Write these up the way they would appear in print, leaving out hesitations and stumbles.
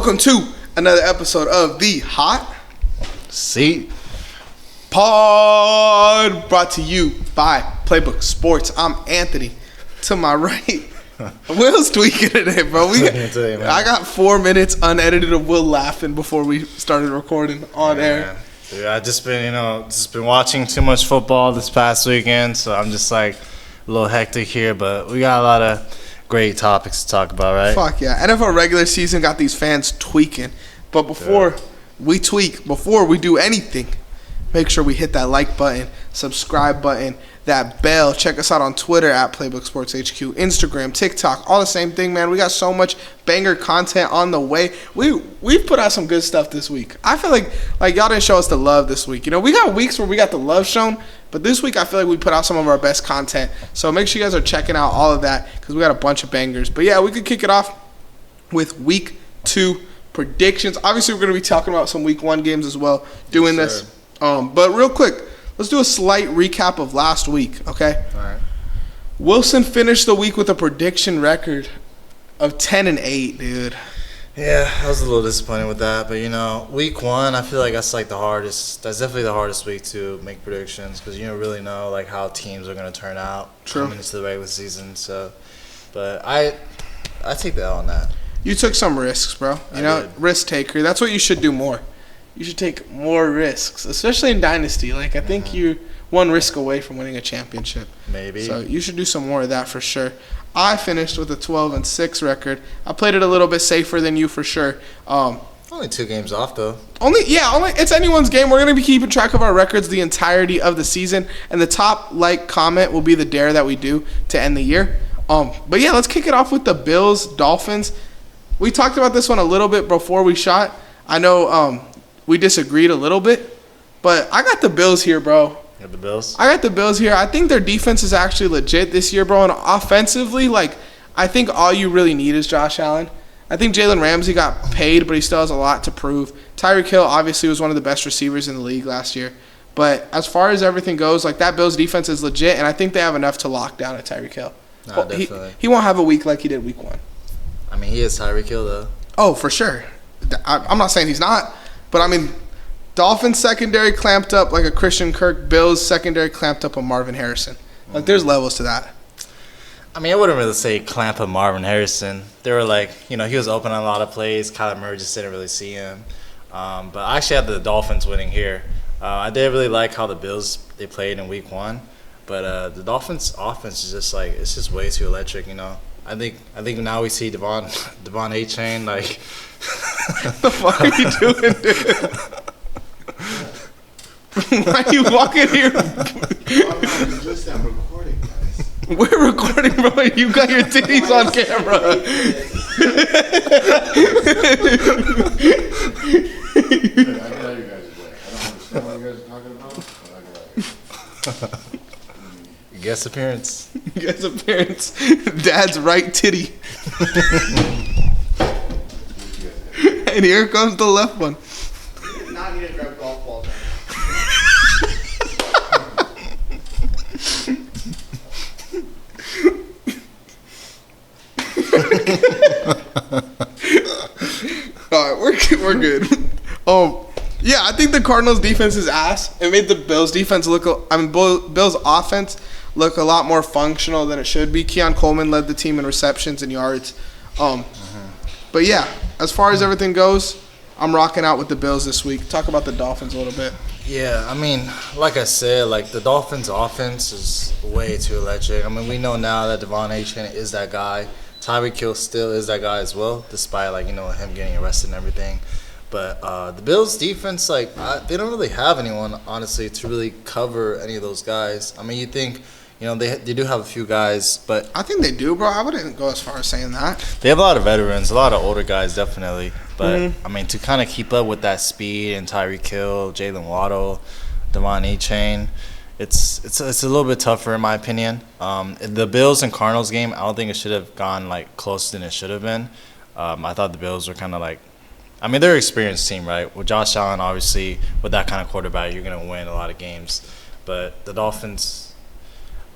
Welcome to another episode of the Hot Seat Pod, brought to you by Playbook Sports. I'm Anthony. To my right, Will's tweaking today, bro. I got 4 minutes unedited of Will laughing before we started recording on air. Dude, I just been watching too much football this past weekend, so I'm just like a little hectic here, but we got a lot of great topics to talk about, right? Fuck yeah. NFL regular season got these fans tweaking. But before we do anything, make sure we hit that like button, subscribe button, that bell. Check us out on Twitter at Playbook Sports HQ, Instagram, TikTok, all the same thing, man. We got so much banger content on the way. We've put out some good stuff this week. I feel like y'all didn't show us the love this week. You know, we got weeks where we got the love shown, but this week I feel like we put out some of our best content. So make sure you guys are checking out all of that because we got a bunch of bangers. But yeah, we could kick it off with week 2 predictions. Obviously, we're going to be talking about some week 1 games as well, doing this. But real quick, let's do a slight recap of last week, okay? All right. Wilson finished the week with a prediction record of 10-8, dude. Yeah, I was a little disappointed with that, but you know, week 1, I feel like that's like the hardest. That's definitely the hardest week to make predictions because you don't really know like how teams are going to turn out coming into the regular season. So, but I take the L on that. You took some risks, bro. You know, risk taker. That's what you should do more. You should take more risks, especially in Dynasty. Like, I think you're one risk away from winning a championship. Maybe. So you should do some more of that for sure. I finished with a 12-6 record. I played it a little bit safer than you for sure. Only 2 games off, though. Only it's anyone's game. We're going to be keeping track of our records the entirety of the season, and the top comment will be the dare that we do to end the year. But yeah, let's kick it off with the Bills Dolphins. We talked about this one a little bit before we shot. I know we disagreed a little bit, but I got the Bills here, bro. You got the Bills? I got the Bills here. I think their defense is actually legit this year, bro. And offensively, like, I think all you really need is Josh Allen. I think Jalen Ramsey got paid, but he still has a lot to prove. Tyreek Hill obviously was one of the best receivers in the league last year. But as far as everything goes, like, that Bills defense is legit, and I think they have enough to lock down at Tyreek Hill. Nah, definitely. He won't have a week like he did week 1. I mean, he is Tyreek Hill, though. Oh, for sure. I'm not saying he's not, but I mean, Dolphins secondary clamped up like a Christian Kirk. Bills secondary clamped up a Marvin Harrison. Like, there's levels to that. I mean, I wouldn't really say clamp up Marvin Harrison. They were like, you know, he was open on a lot of plays. Kyler Murray just didn't really see him. But I actually had the Dolphins winning here. I did really like how the Bills, they played in week 1. But the Dolphins offense is just like, it's just way too electric, you know. I think now we see Devon A-Chain, like. What the fuck are you doing, dude? Why are you walking here? I'm recording, guys. We're recording, bro. You got your titties on camera. I get how you guys are doing. I don't understand what you guys are talking about, but I get it. Guest appearance. Guest appearance. Dad's right titty. And here comes the left one. Not need to grab golf balls. All right, we're good. Yeah, I think the Cardinals' defense is ass. It made the Bills' defense Bills' offense look a lot more functional than it should be. Keon Coleman led the team in receptions and yards. But yeah, as far as everything goes, I'm rocking out with the Bills this week. Talk about the Dolphins a little bit. Yeah, I mean, like I said, like the Dolphins' offense is way too electric. I mean, we know now that Devon A-Chain is that guy. Tyreek Hill still is that guy as well, despite like, you know, him getting arrested and everything. But the Bills' defense, like, they don't really have anyone, honestly, to really cover any of those guys. I mean, you think, you know, they do have a few guys, but I think they do, bro. I wouldn't go as far as saying that. They have a lot of veterans, a lot of older guys, definitely. But, I mean, to kind of keep up with that speed and Tyreek Hill, Jalen Waddle, Devon A-Chain, it's a little bit tougher, in my opinion. The Bills and Cardinals game, I don't think it should have gone, like, closer than it should have been. I thought the Bills were kind of like, I mean, they're an experienced team, right? With Josh Allen, obviously, with that kind of quarterback, you're going to win a lot of games. But the Dolphins,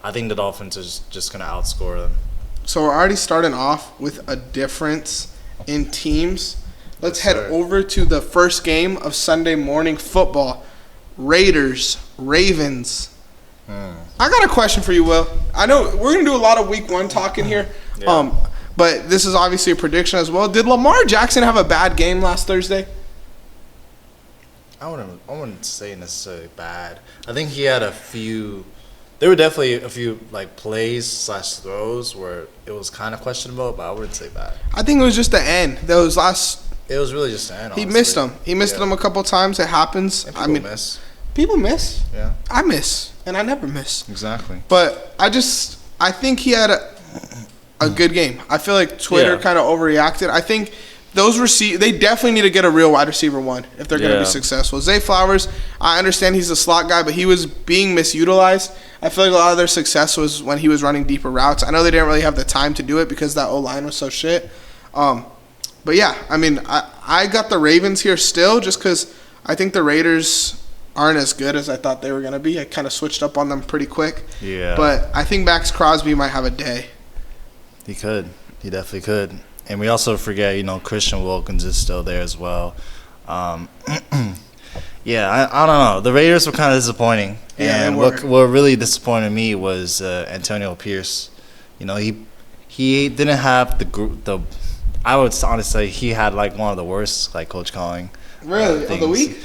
I think the Dolphins is just going to outscore them. So we're already starting off with a difference in teams. Let's Yes, head sir. over to the first game of Sunday morning football. Raiders, Ravens. I got a question for you, Will. I know we're going to do a lot of week one talking here. Yeah. But this is obviously a prediction as well. Did Lamar Jackson have a bad game last Thursday? I wouldn't say necessarily bad. I think he had a few. There were definitely a few like plays / throws where it was kind of questionable, but I wouldn't say bad. I think it was just the end. Those last It was really just the end. he honestly. missed them. He missed Yeah. them a couple times. It happens. And I people mean, miss. people miss. Yeah, I miss, and I never miss. exactly. But I think he had a good game. I feel like Twitter Yeah. kind of overreacted. I think those they definitely need to get a real wide receiver one if they're going to be Yeah. successful. Zay Flowers, I understand he's a slot guy, but he was being misutilized. I feel like a lot of their success was when he was running deeper routes. I know they didn't really have the time to do it because that O-line was so shit. But yeah, I mean, I got the Ravens here still just because I think the Raiders aren't as good as I thought they were going to be. I kind of switched up on them pretty quick. Yeah, But I think Max Crosby might have a day. he could. He definitely could. And we also forget, Christian Wilkins is still there as well. Yeah, I don't know. The Raiders were kind of disappointing. Yeah, they And were. what really disappointed me was Antonio Pierce. He didn't have the I would honestly say he had like one of the worst like coach calling. Really? Of the things. week?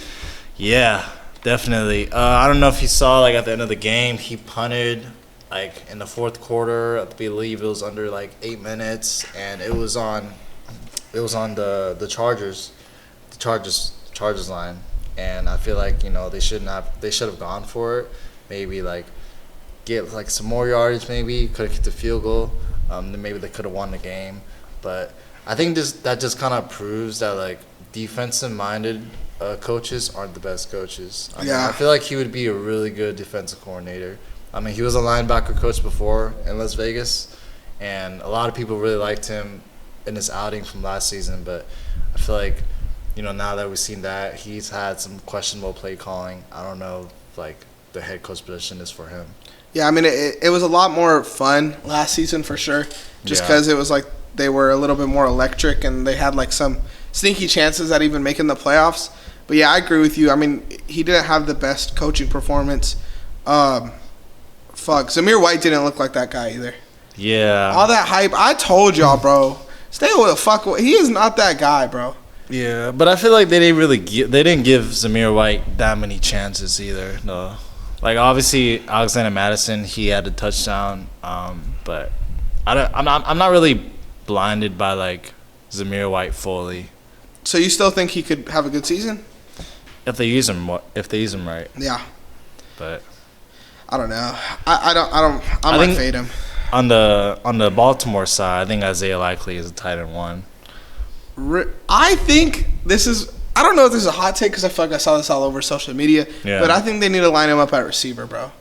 Yeah, definitely. I don't know if you saw like at the end of the game he punted like in the fourth quarter. I believe it was under like 8 minutes, and it was on the Chargers line. And I feel like they should have gone for it. Maybe like get like some more yardage. Maybe could have kicked a field goal. Then maybe they could have won the game. But I think that just kind of proves that like defensive minded coaches aren't the best coaches. I feel like he would be a really good defensive coordinator. I mean, he was a linebacker coach before in Las Vegas, and a lot of people really liked him in his outing from last season. But I feel like, now that we've seen that, he's had some questionable play calling. I don't know if, like, the head coach position is for him. Yeah, I mean, it was a lot more fun last season for sure. Just Yeah. because it was like they were a little bit more electric and they had like some sneaky chances at even making the playoffs. But yeah, I agree with you. I mean, he didn't have the best coaching performance. Zamir White didn't look like that guy either. Yeah. All that hype. I told y'all, bro. Stay with the fuck away. He is not that guy, bro. Yeah, but I feel like they didn't give Zamir White that many chances either. No, like obviously Alexander Madison, he had a touchdown, but I'm not really blinded by like Zamir White fully. So you still think he could have a good season? If they use him right, Yeah. but I don't know. I might think- fade him. on the Baltimore side, I think Isaiah Likely is a tight end one. I think this is. I don't know if this is a hot take because I feel like I saw this all over social media. Yeah. But I think they need to line him up at receiver, bro.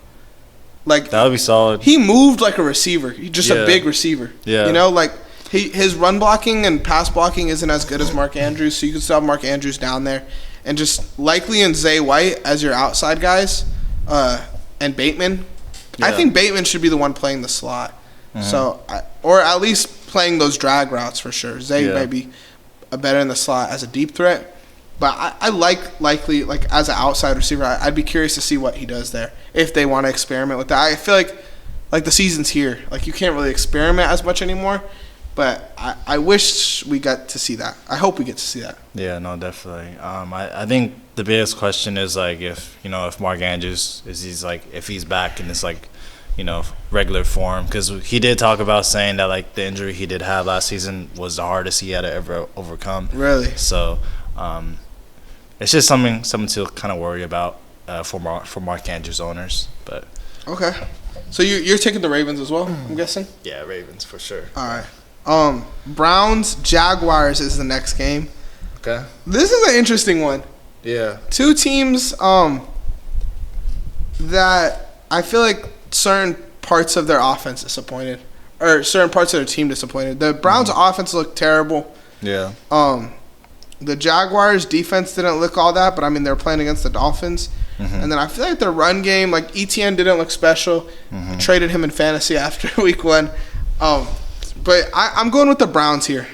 Like That would be solid. he moved like a receiver. He's just a Yeah. big receiver. Yeah. Like his run blocking and pass blocking isn't as good as Mark Andrews, so you can still have Mark Andrews down there, and just Likely and Zay White as your outside guys, and Bateman. I Yeah. think Bateman should be the one playing the slot. So, or at least playing those drag routes for sure. Zay Yeah. might be better in the slot as a deep threat. But I Likely like as an outside receiver. I'd be curious to see what he does there if they want to experiment with that. I feel like the season's here. Like you can't really experiment as much anymore. But I wish we got to see that. I hope we get to see that. Yeah, no, definitely. I think the biggest question is like if Mark Andrews if he's back in this like regular form, because he did talk about saying that like the injury he did have last season was the hardest he had to ever overcome. Really? So it's just something to kind of worry about for Mark Andrews owners. But Okay. So you're taking the Ravens as well, I'm guessing? yeah, Ravens for sure. All right. Browns Jaguars is the next game. Okay. This is an interesting one. Yeah. Two teams that I feel like certain parts of their offense disappointed, or certain parts of their team disappointed. The Browns' offense looked terrible. Yeah. The Jaguars' defense didn't look all that, but I mean they're playing against the Dolphins. And then I feel like their run game, like ETN didn't look special. I traded him in fantasy after week one. But I'm going with the Browns here.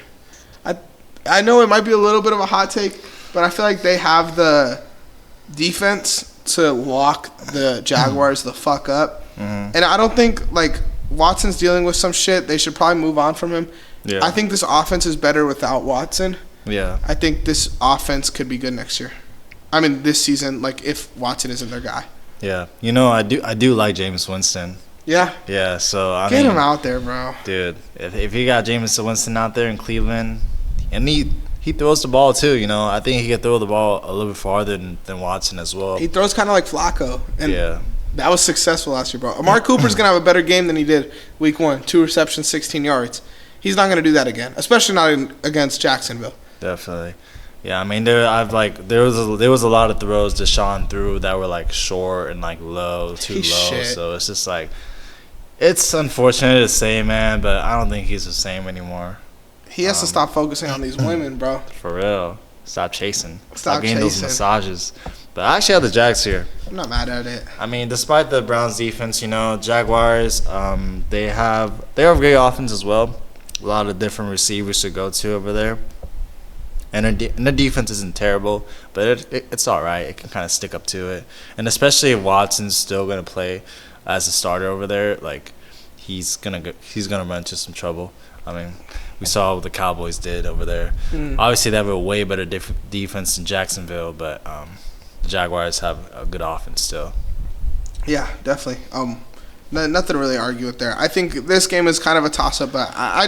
I know it might be a little bit of a hot take, but I feel like they have the defense to lock the Jaguars the fuck up. And I don't think, like, Watson's dealing with some shit. They should probably move on from him. Yeah. I think this offense is better without Watson. Yeah. I think this offense could be good next year. I mean, this season, like, if Watson isn't their guy. Yeah. You know, I do like Jameis Winston. Yeah. Yeah, so I Get mean, him out there, bro. dude. If you got Jameis Winston out there in Cleveland, and he throws the ball too, you know, I think he could throw the ball a little bit farther than Watson as well. He throws kind of like Flacco. And Yeah. that was successful last year, bro. Amari Cooper's going to have a better game than he did week 1. 2 receptions, 16 yards. He's not going to do that again, especially not against Jacksonville. Definitely. Yeah, I mean, there was a lot of throws Deshaun threw that were like short and like low, too He's low. shit. So it's just like, it's unfortunate to say, man, but I don't think he's the same anymore. He has to stop focusing on these women, bro. For real. Stop chasing. Stop getting those chasing. massages. But I actually have the Jags here. I'm not mad at it. I mean, despite the Browns' defense, you know, Jaguars, they have a great offense as well. A lot of different receivers to go to over there. And their defense isn't terrible, but it's all right. It can kind of stick up to it. And especially if Watson's still going to play as a starter over there, like, he's gonna run into some trouble. I mean, we saw what the Cowboys did over there. Obviously, they have a way better defense than Jacksonville, but the Jaguars have a good offense still. Yeah, definitely. Nothing to really argue with there. I think this game is kind of a toss-up, but I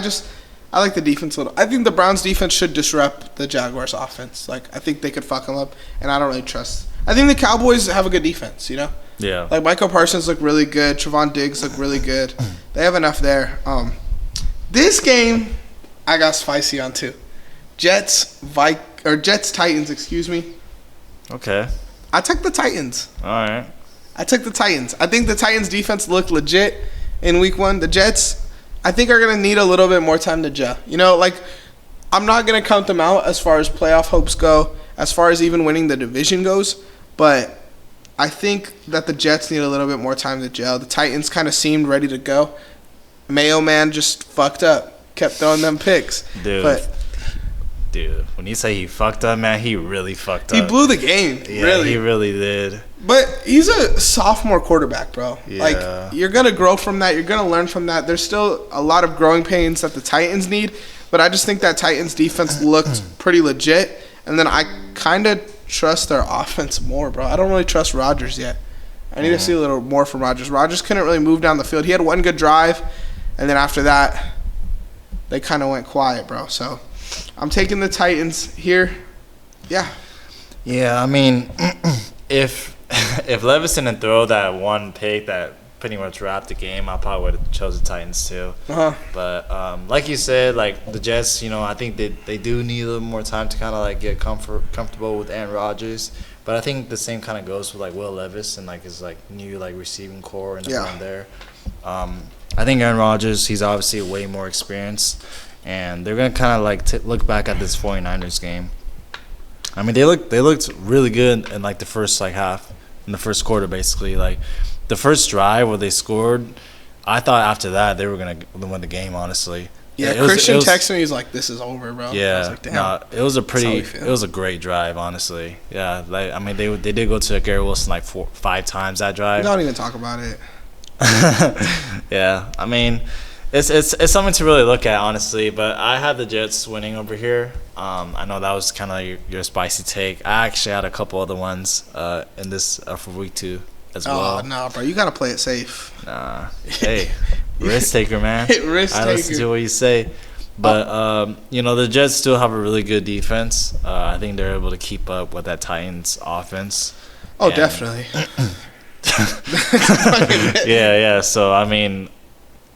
like the defense a little. I think the Browns' defense should disrupt the Jaguars' offense. Like, I think they could fuck them up, and I don't really trust. I think the Cowboys have a good defense, you know? Yeah. Like, Michael Parsons look really good. Trevon Diggs look really good. They have enough there. This game, I got spicy on too. Jets Titans, excuse me. Okay. I took the Titans. All right. I took the Titans. I think the Titans defense looked legit in week 1. The Jets, I think, are going to need a little bit more time to gel. You know, like, I'm not going to count them out as far as playoff hopes go, as far as even winning the division goes, but I think that the Jets need a little bit more time to gel. The Titans kind of seemed ready to go. Mayo Man just fucked up, kept throwing them picks. Dude, when you say he fucked up, man, he really fucked up. He blew the game, Yeah, really. he really did. But he's a sophomore quarterback, bro. Yeah. Like, you're going to grow from that. You're going to learn from that. There's still a lot of growing pains that the Titans need, but I just think that Titans defense looked pretty legit. And then I kind of trust their offense more, bro. I don't really trust Rodgers yet. I need to see a little more from Rodgers. Rodgers couldn't really move down the field. He had one good drive, and then after that, they kind of went quiet, bro. So I'm taking the Titans here. Yeah. Yeah, I mean, if Levis didn't throw that one pick that pretty much wrapped the game, I probably would have chose the Titans too. But like you said, like the Jets, you know, I think they do need a little more time to kind of like get comfortable with Aaron Rodgers. But I think the same kind of goes with like Will Levis and like his like new like receiving core and around there. I think Aaron Rodgers, he's obviously way more experienced, and they're gonna kind of like look back at this 49ers game. I mean, they looked really good in like the first like half, in the first quarter basically. Like the first drive where they scored, I thought after that they were gonna win the game. Honestly, Yeah, it was, Christian it was, texted me. He's like, "This is over, bro." Yeah, I was like, damn. no, it was feel. it was a great drive, honestly. Yeah, like I mean, they did go to Gary Wilson like 5 times that drive. Don't even talk about it. Yeah, I mean, it's something to really look at, honestly. But I had the Jets winning over here. I know that was kind of your spicy take. I actually had a couple other ones in this for week 2 as well. Oh no, bro, you gotta play it safe. Nah, hey, risk taker, man. Risk I listen taker. to what you say. But, you know, the Jets still have a really good defense. I think they're able to keep up with that Titans offense. Oh, And- definitely. Yeah. So, I mean,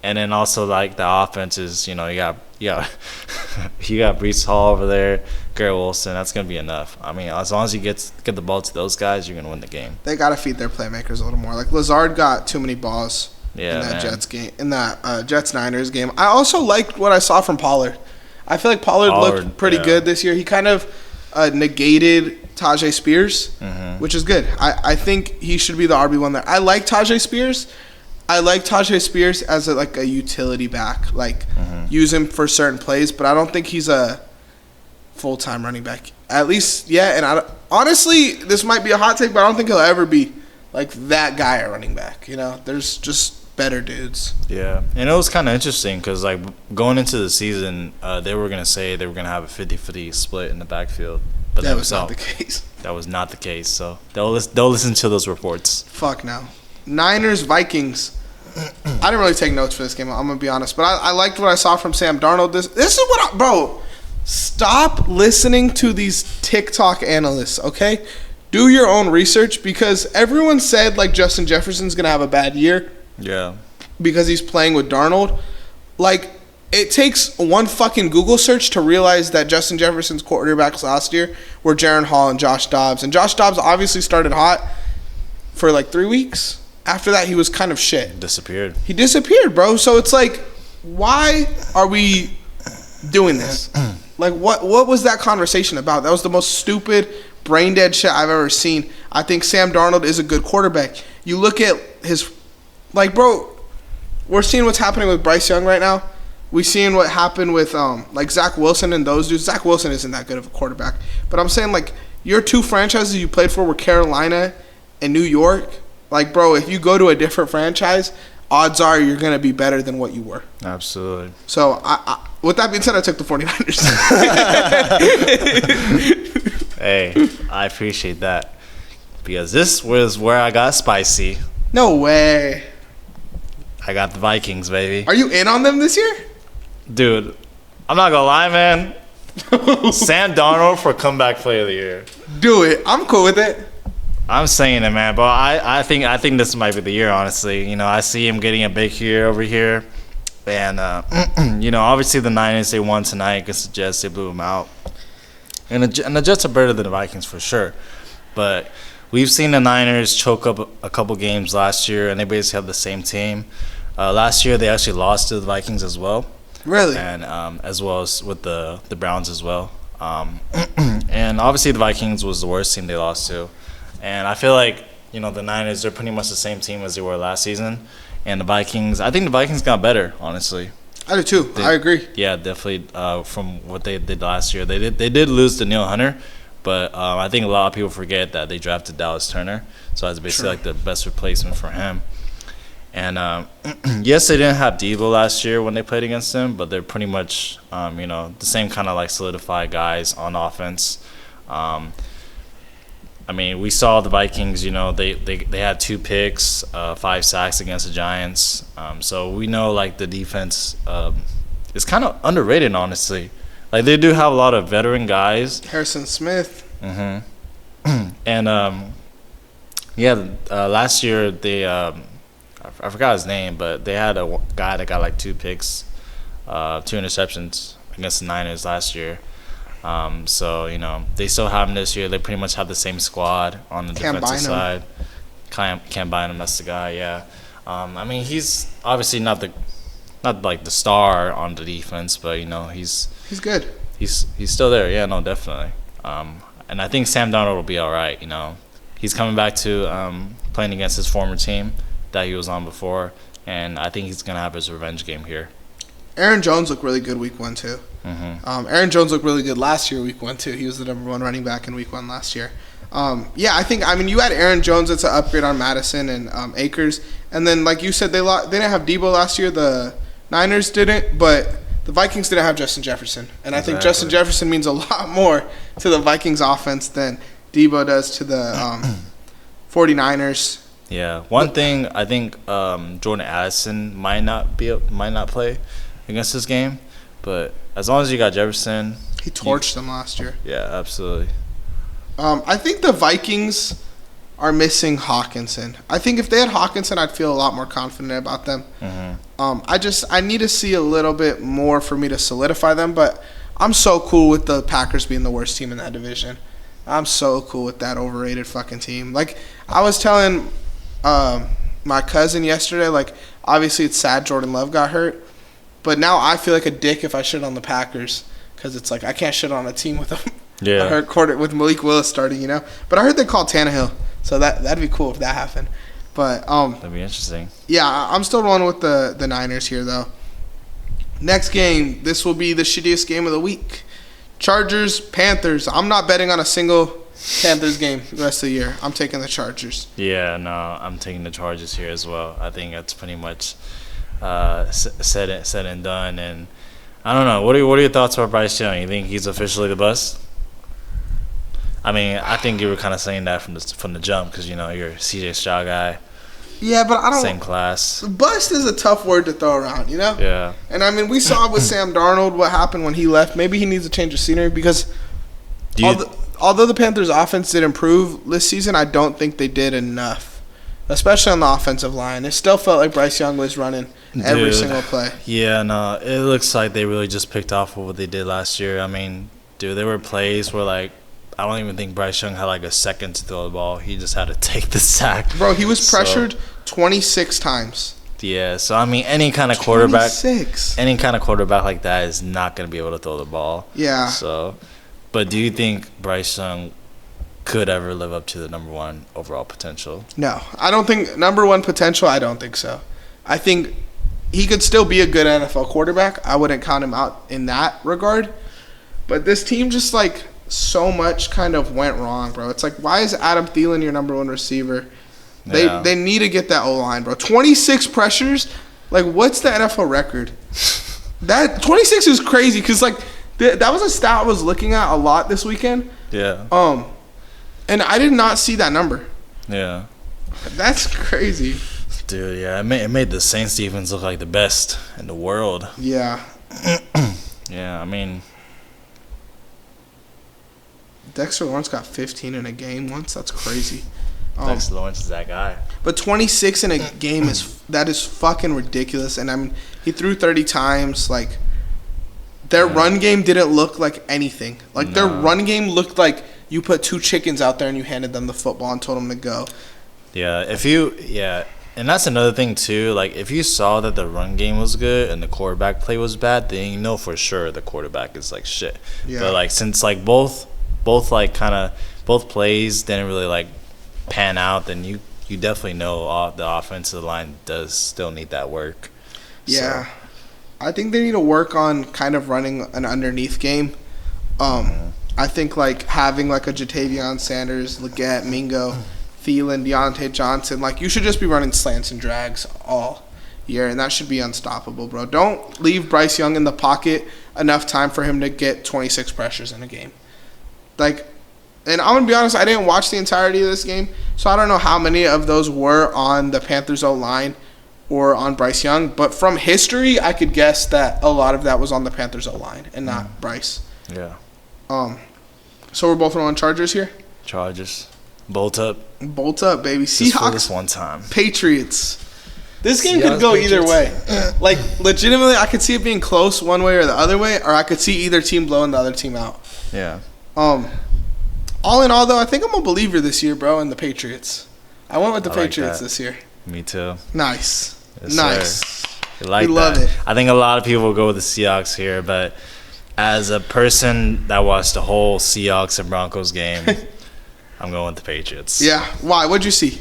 and then also, like, the offense is, you know, you got Breece Hall over there, Garrett Wilson. That's going to be enough. I mean, as long as you get the ball to those guys, you're going to win the game. They gotta feed their playmakers a little more. Like Lazard got too many balls Yeah, in that man. Jets game, in that Jets Niners game. I also liked what I saw from Pollard. I feel like Pollard looked pretty yeah. good this year. He kind of negated Tajay Spears, which is good. I think he should be the RB1 there. I like Tajay Spears. I like Tajay Spears as a utility back. Like, use him for certain plays, but I don't think he's a full-time running back. At least, yeah. And honestly, this might be a hot take, but I don't think he'll ever be like that guy at running back. You know, there's just better dudes. Yeah, and it was kind of interesting because, like, going into the season, they were going to say they were going to have a 50-50 split in the backfield. But that was not the case. That was not the case. So they'll listen to those reports. Fuck no. Niners, Vikings. I didn't really take notes for this game. I'm going to be honest. But I liked what I saw from Sam Darnold. This is what bro, stop listening to these TikTok analysts, okay? Do your own research because everyone said, like, Justin Jefferson's going to have a bad year. Yeah. Because he's playing with Darnold. Like, it takes one fucking Google search to realize that Justin Jefferson's quarterbacks last year were Jaron Hall and Josh Dobbs. And Josh Dobbs obviously started hot for like 3 weeks. After that, he was kind of shit. He disappeared, bro. So it's like, why are we doing this? Like, what was that conversation about? That was the most stupid, brain-dead shit I've ever seen. I think Sam Darnold is a good quarterback. You look at his... Like, bro, we're seeing what's happening with Bryce Young right now. We're seeing what happened with, like, Zach Wilson and those dudes. Zach Wilson isn't that good of a quarterback. But I'm saying, like, your two franchises you played for were Carolina and New York. Like, bro, if you go to a different franchise, odds are you're going to be better than what you were. Absolutely. So, with that being said, I took the 49ers. Hey, I appreciate that. Because this was where I got spicy. No way. I got the Vikings, baby. Are you in on them this year? Dude, I'm not gonna lie, man. Sam Darnold for comeback player of the year. Do it. I'm cool with it. I'm saying it, man. But I think this might be the year, honestly. You know, I see him getting a big year over here. And, you know, obviously the Niners, they won tonight against the Jets. They blew them out. And the Jets are better than the Vikings for sure. But we've seen the Niners choke up a couple games last year, and they basically have the same team. Last year, they actually lost to the Vikings as well. Really? And as well as with the Browns as well. And obviously, the Vikings was the worst team they lost to. And I feel like, you know, the Niners, they're pretty much the same team as they were last season. And the Vikings, I think the Vikings got better, honestly. I do too. I agree. Yeah, definitely. From what they did last year, they did lose to Neil Hunter. But I think a lot of people forget that they drafted Dallas Turner. So that's basically like the best replacement for him. And yes, they didn't have Deebo last year when they played against him, but they're pretty much, you know, the same kind of like solidified guys on offense. I mean, we saw the Vikings, you know, they had 2 picks, 5 sacks against the Giants. So we know like the defense is kind of underrated, honestly. Like, they do have a lot of veteran guys. Harrison Smith. Mm-hmm. And, last year they I forgot his name, but they had a guy that got like 2 picks, 2 interceptions against the Niners last year. So, you know, they still have him this year. They pretty much have the same squad on the defensive side. Can't buy him. That's the guy, yeah. I mean, he's obviously not like the star on the defense, but, you know, he's good. He's still there. Yeah, no, definitely. And I think Sam Darnold will be all right, you know. He's coming back to playing against his former team that he was on before, and I think he's going to have his revenge game here. Aaron Jones looked really good week 1 too. Mm-hmm. Aaron Jones looked really good last year week 1 too. He was the number 1 running back in week 1 last year. I mean, you had Aaron Jones. It's an upgrade on Madison and Akers. And then, like you said, they didn't have Deebo last year. The Niners didn't, but the Vikings didn't have Justin Jefferson. And I think Justin Jefferson means a lot more to the Vikings offense than Deebo does to the 49ers. Yeah, one thing I think Jordan Addison might not play against this game, but as long as you got Jefferson, he torched them last year. Yeah, absolutely. I think the Vikings are missing Hawkinson. I think if they had Hawkinson, I'd feel a lot more confident about them. Mm-hmm. I need to see a little bit more for me to solidify them, but I'm so cool with the Packers being the worst team in that division. I'm so cool with that overrated fucking team. Like, I was telling my cousin yesterday, like, obviously it's sad Jordan Love got hurt, but now I feel like a dick if I shit on the Packers because it's like I can't shit on a team with a hurt quarter with Malik Willis starting, you know. But I heard they called Tannehill, so that'd be cool if that happened. But that'd be interesting. Yeah, I'm still rolling with the Niners here though. Next game, this will be the shittiest game of the week. Chargers, Panthers. I'm not betting on a single Panthers game the rest of the year. I'm taking the Chargers. Yeah, no, I'm taking the Chargers here as well. I think that's pretty much said and done. And I don't know. What are your thoughts about Bryce Young? You think he's officially the bust? I mean, I think you were kind of saying that from the jump because you're a CJ Stroud guy. Yeah, but I don't. Same class. Bust is a tough word to throw around, Yeah. And I mean, we saw with Sam Darnold what happened when he left. Maybe he needs a change of scenery because although the Panthers' offense did improve this season, I don't think they did enough, especially on the offensive line. It still felt like Bryce Young was running every single play. Yeah, no, it looks like they really just picked off of what they did last year. I mean, dude, there were plays where I don't even think Bryce Young had a second to throw the ball. He just had to take the sack. Bro, he was pressured 26 times. Yeah, so I mean, any kind of quarterback like that is not going to be able to throw the ball. Yeah. So, but do you think Bryce Young could ever live up to the number one overall potential? No, I don't think number one potential. I don't think so. I think he could still be a good NFL quarterback. I wouldn't count him out in that regard. But this team just so much kind of went wrong, bro. It's why is Adam Thielen your number one receiver? They need to get that O-line, bro. 26 pressures? What's the NFL record? That 26 is crazy because, that was a stat I was looking at a lot this weekend. Yeah. And I did not see that number. Yeah. That's crazy. Dude, yeah. It made the Saints defense look like the best in the world. Yeah. Yeah, I mean... Dexter Lawrence got 15 in a game once. That's crazy. Dexter Lawrence is that guy. But 26 in a game is fucking ridiculous. And I mean, he threw 30 times. Their run game didn't look like anything. Their run game looked like you put two chickens out there and you handed them the football and told them to go. Yeah, and that's another thing too. If you saw that the run game was good and the quarterback play was bad, then you know for sure the quarterback is shit. Yeah. But since both plays didn't really pan out, then you definitely know the offensive line does still need that work. Yeah. So. I think they need to work on kind of running an underneath game. I think having a Jatavion Sanders, Leggett, Mingo, Thielen, Deontay Johnson, you should just be running slants and drags all year, and that should be unstoppable, bro. Don't leave Bryce Young in the pocket enough time for him to get 26 pressures in a game. And I'm going to be honest, I didn't watch the entirety of this game, so I don't know how many of those were on the Panthers O-line or on Bryce Young. But from history, I could guess that a lot of that was on the Panthers O-line and not Bryce. Yeah. So we're both on Chargers here? Chargers. Bolt up, baby. Just Seahawks. for this one time. Patriots. This game could go either way. Legitimately, I could see it being close one way or the other way, or I could see either team blowing the other team out. Yeah. All in all, though, I think I'm a believer this year, bro, in the Patriots. I went with the Patriots this year. Me too. Nice. Yes, nice. Sir. We love it. I think a lot of people will go with the Seahawks here, but as a person that watched the whole Seahawks and Broncos game, I'm going with the Patriots. Yeah. Why? What'd you see?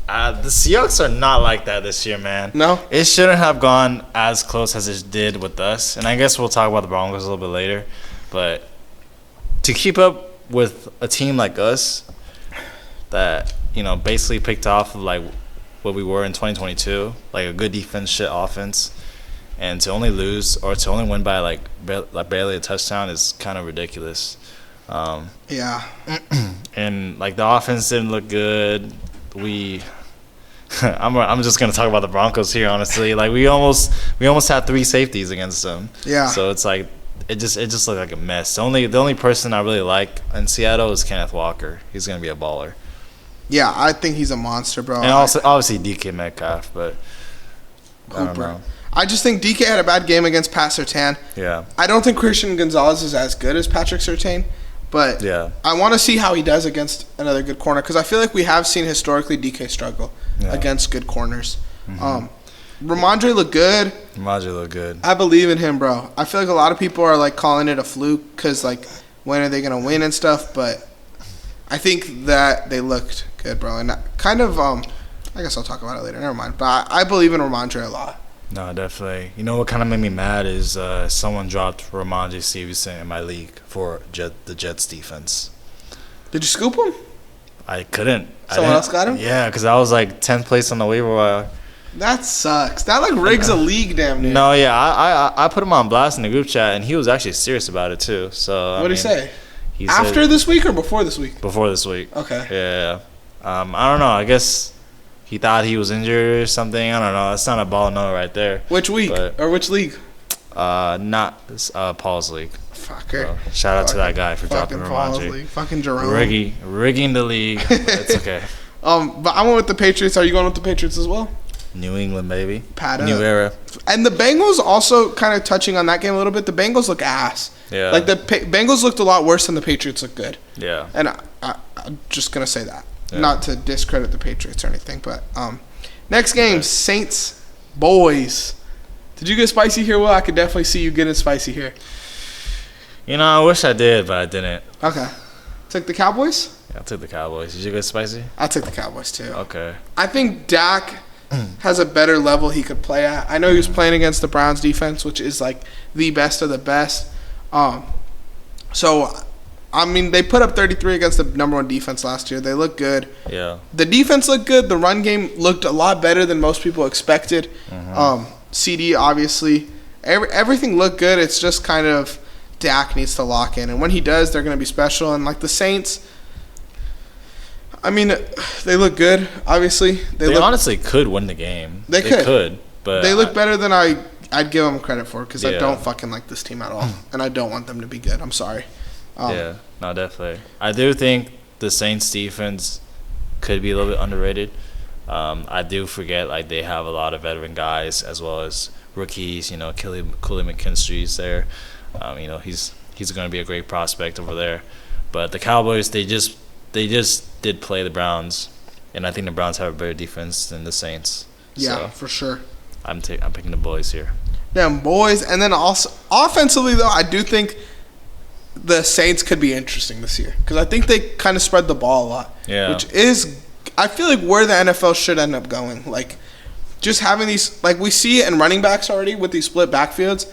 The Seahawks are not like that this year, man. No? It shouldn't have gone as close as it did with us. And I guess we'll talk about the Broncos a little bit later. But to keep up with a team like us that, basically picked off of what we were in 2022, a good defense, shit offense, and to only lose or to only win by barely a touchdown is kind of ridiculous. Yeah. And the offense didn't look good. I'm just gonna talk about the Broncos here, honestly. We almost had 3 safeties against them. Yeah. So it's it just looked like a mess. The only person I really like in Seattle is Kenneth Walker. He's gonna be a baller. Yeah, I think he's a monster, bro. And also obviously DK Metcalf, but I don't know. I just think DK had a bad game against Pat Surtain. Yeah. I don't think Christian Gonzalez is as good as Patrick Surtain, but yeah. I want to see how he does against another good corner because I feel like we have seen historically DK struggle against good corners. Mm-hmm. Ramondre looked good. Ramondre looked good. I believe in him, bro. I feel like a lot of people are calling it a fluke because when are they gonna win and stuff, but I think that they looked good, bro. And kind of I guess I'll talk about it later. Never mind. But I believe in Ramondre a lot. No, definitely. You know what kind of made me mad is someone dropped Ramondre Stevenson in my league for the Jets defense. Did you scoop him? I couldn't. Someone else got him? Yeah, because I was like 10th place on the waiver wire. That sucks. That like rigs a league, damn near. No, yeah, I put him on blast in the group chat, and he was actually serious about it too. So What did he say? He After said, this week or before this week? before this week. Okay. Yeah. I don't know. I guess he thought he was injured or something. I don't know. That's not a ball no right there. Which week But- or which league? Not Paul's league. Fucker. So, shout out to that guy for dropping Fucking Paul's Ramondre. league. Fucking Jerome. Rigging the league. It's okay. But I went with the Patriots. Are you going with the Patriots as well? New England, baby. Pat New up. era. And the Bengals also kind of touching on that game a little bit. The Bengals look ass. Yeah. Like the Bengals looked a lot worse than the Patriots look good. Yeah. And I'm just gonna say that, Yeah. not to discredit the Patriots or anything, but next game, Saints boys. Did you get spicy here? Well, I could definitely see you getting spicy here. You know, I wish I did, but I didn't. Okay, took the Cowboys. Yeah, I took the Cowboys. Did you get spicy? I took the Cowboys too. Okay. I think Dak has a better level he could play at. I know he was playing against the Browns defense, which is like the best of the best. So, I mean, they put up 33 against the number one defense last year. They look good. Yeah. The defense looked good. The run game looked a lot better than most people expected. CD, obviously. Everything looked good. It's just kind of Dak needs to lock in. And when he does, they're going to be special. And, like, the Saints, I mean, they look good, obviously. They honestly could win the game. They could. But they look better than I'd give them credit for because I Yeah. don't fucking like this team at all. And I don't want them to be good. I'm sorry. Yeah, no, definitely. I do think the Saints defense could be a little bit underrated. I do forget like they have a lot of veteran guys as well as rookies. You know, Cooley McKinstry's there. You know, he's going to be a great prospect over there. But the Cowboys, they just did play the Browns, and I think the Browns have a better defense than the Saints. Yeah, So for sure. I'm picking the boys here. Damn, boys. And then also, offensively, though, I do think the Saints could be interesting this year because I think they kind of spread the ball a lot. Yeah. Which is, I feel like where the NFL should end up going. Like, just having these, like, we see it in running backs already with these split backfields.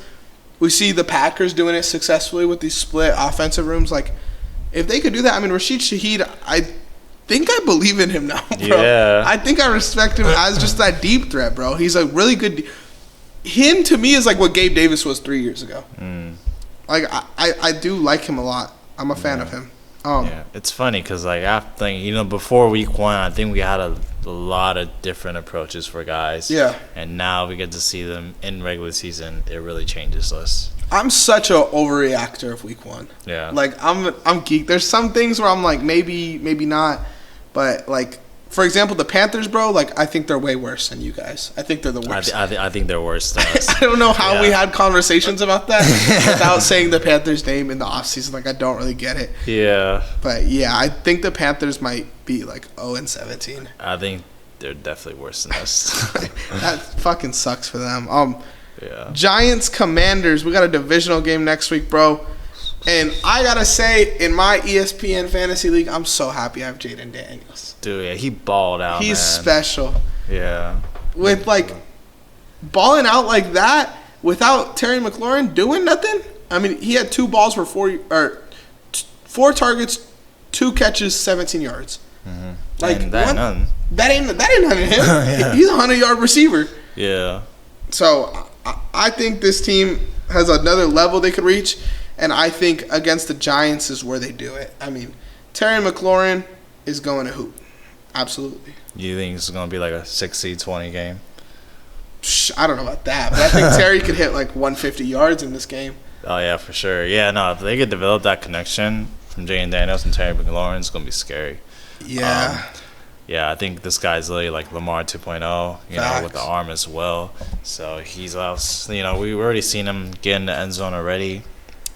We see the Packers doing it successfully with these split offensive rooms. Like, if they could do that, I mean, Rashid Shaheed, I think I believe in him now, bro. Yeah. I think I respect him as just that deep threat, bro. He's a really good. Him to me is like what Gabe Davis was 3 years ago. Like I do like him a lot. I'm a fan of him. Yeah, it's funny because like after before week 1, I think we had a lot of different approaches for guys. Yeah. And now we get to see them in regular season. It really changes us. I'm such a overreactor of week 1. Yeah. Like I'm geek. There's some things where I'm like maybe not, but like for example the Panthers, bro. Like I think they're way worse than you guys. I think they're the worst. I think they're worse than us. I don't know how we Yeah. had conversations about that without saying the Panthers' name in the offseason. Like I don't really get it. Yeah. But yeah, I think the Panthers might be like 0-17. I think they're definitely worse than us. That fucking sucks for them. Yeah. Giants Commanders. We got a divisional game next week, bro. And I gotta say, in my ESPN fantasy league, I'm so happy I have Jaden Daniels. Dude, yeah, he balled out. He's man. special. Yeah. With like balling out like that without Terry McLaurin doing nothing. I mean, he had 2 balls for 4 targets, 2 catches, 17 yards. Like And that none. That ain't none of him. Yeah. He's a 100-yard receiver. Yeah. So I think this team has another level they could reach, and I think against the Giants is where they do it. I mean, Terry McLaurin is going to hoop. Absolutely. You think it's gonna be like a 6-20 game? I don't know about that, but I think Terry could hit like 150 yards in this game. Oh yeah, for sure. Yeah, no, if they could develop that connection from Jaden Daniels and Terry McLaurin, it's gonna be scary. Yeah. Yeah, I think this guy's literally like Lamar 2.0, you know, with the Facts. arm as well. So he's else, we've already seen him get in the end zone already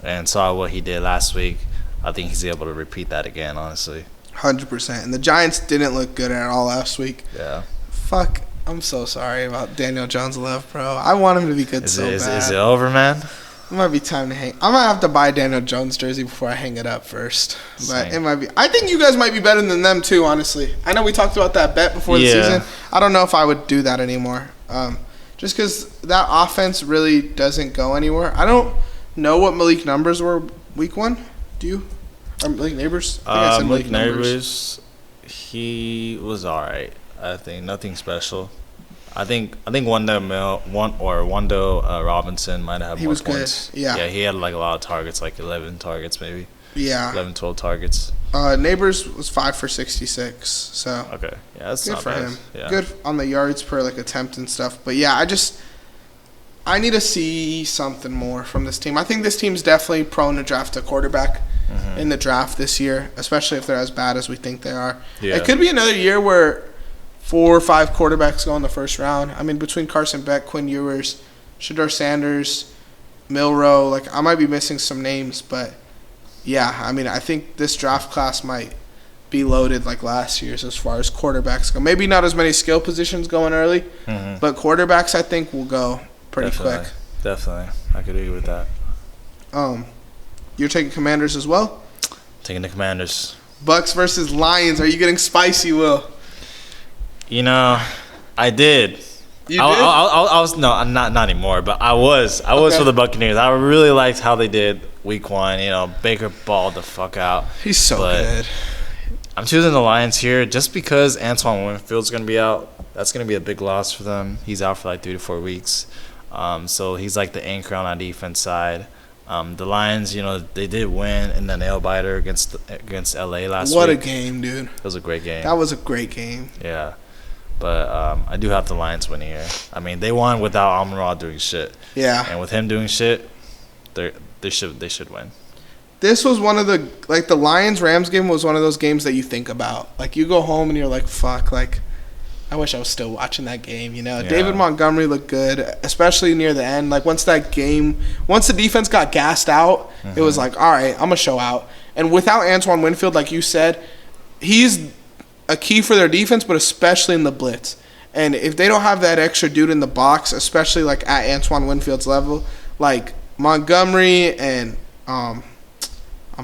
and saw what he did last week. I think he's able to repeat that again, honestly. 100%. And the Giants didn't look good at all last week. Yeah. Fuck. I'm so sorry about Daniel Jones' love, bro. I want him to be good Is bad. it over, man? It might be time to hang. I might have to buy a Daniel Jones jersey before I hang it up first. But Same. it might be. I think you guys might be better than them too, honestly. I know we talked about that bet before the Yeah. season. I don't know if I would do that anymore. Just just because that offense really doesn't go anywhere. I don't know what Malik numbers were week 1. Do you? Or Malik Neighbors? I think I said Malik Neighbors, he was all right. I think nothing special. I think Wando Robinson might have He more was points. good. Yeah. Yeah, he had like a lot of targets, like 11 targets maybe. Yeah. 11, 12 targets. Neighbors was 5 for 66. So Okay. Yeah, that's good not for bad. him. Yeah. Good on the yards per like attempt and stuff. But yeah, I need to see something more from this team. I think this team's definitely prone to draft a quarterback in the draft this year, especially if they're as bad as we think they are. Yeah. It could be another year where 4 or 5 quarterbacks go in the first round. I mean, between Carson Beck, Quinn Ewers, Shador Sanders, Milroe, like I might be missing some names, but yeah, I mean, I think this draft class might be loaded like last year's as far as quarterbacks go. Maybe not as many skill positions going early, but quarterbacks I think will go pretty quick. Definitely. I could agree with that. You're taking Commanders as well? Taking the Commanders. Bucks versus Lions. Are you getting spicy, Will? You know, I did. You did? I was not anymore, but I was Okay. for the Buccaneers. I really liked how they did week 1. You know, Baker balled the fuck out. He's so good. I'm choosing the Lions here just because Antoine Winfield's going to be out. That's going to be a big loss for them. He's out for like 3 to 4 weeks. So he's like the anchor on our defense side. The Lions, you know, they did win in the nail biter against LA last week. What a game, dude. It was a great game. That was a great game. Yeah. But I do have the Lions winning here. I mean, they won without Amon-Ra doing shit. Yeah. And with him doing shit, they should win. This was one of the, like, the Lions-Rams game was one of those games that you think about. Like, you go home and you're like, fuck, like, I wish I was still watching that game, you know. Yeah. David Montgomery looked good, especially near the end. Like, once the defense got gassed out, it was like, all right, I'm going to show out. And without Antoine Winfield, like you said, he's a key for their defense, but especially in the blitz. And if they don't have that extra dude in the box, especially like at Antoine Winfield's level, like Montgomery and I'm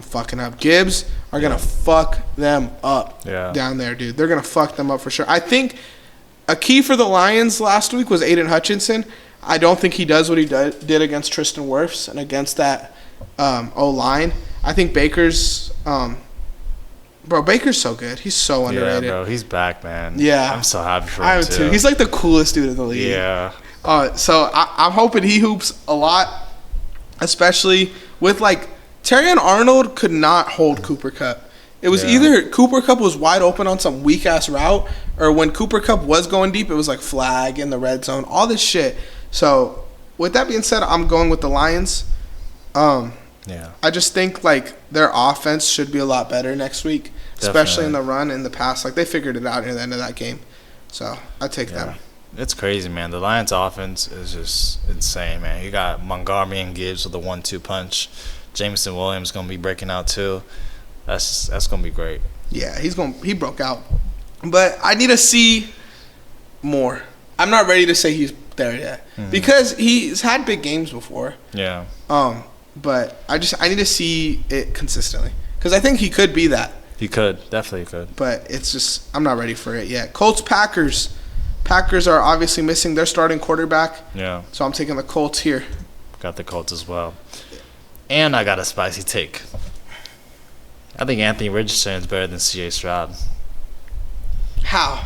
fucking up, Gibbs are gonna fuck them up down there, dude. They're gonna fuck them up for sure. I think a key for the Lions last week was Aiden Hutchinson. I don't think he does what he did against Tristan Wirfs and against that O-line. I think Baker's Baker's so good. He's so underrated. Yeah, bro. He's back, man. Yeah. I'm so happy for him, I am too. He's like the coolest dude in the league. Yeah. So I'm hoping he hoops a lot, especially with like Terrion Arnold could not hold Cooper Kupp. It was either Cooper Kupp was wide open on some weak ass route, or when Cooper Kupp was going deep, it was like flag in the red zone, all this shit. So with that being said, I'm going with the Lions. Yeah. I just think like their offense should be a lot better next week, especially in the run and the pass. Like they figured it out near the end of that game. So I take them. It's crazy, man. The Lions offense is just insane, man. You got Montgomery and Gibbs with a 1-2 punch. Jameson Williams gonna be breaking out too. That's gonna be great. Yeah, he broke out. But I need to see more. I'm not ready to say he's there yet. Because he's had big games before. Yeah. But I need to see it consistently. Because I think he could be that. He could. Definitely could. But it's just, I'm not ready for it yet. Colts, Packers. Packers are obviously missing their starting quarterback. Yeah. So I'm taking the Colts here. Got the Colts as well. And I got a spicy take. I think Anthony Richardson is better than C.J. Stroud. How?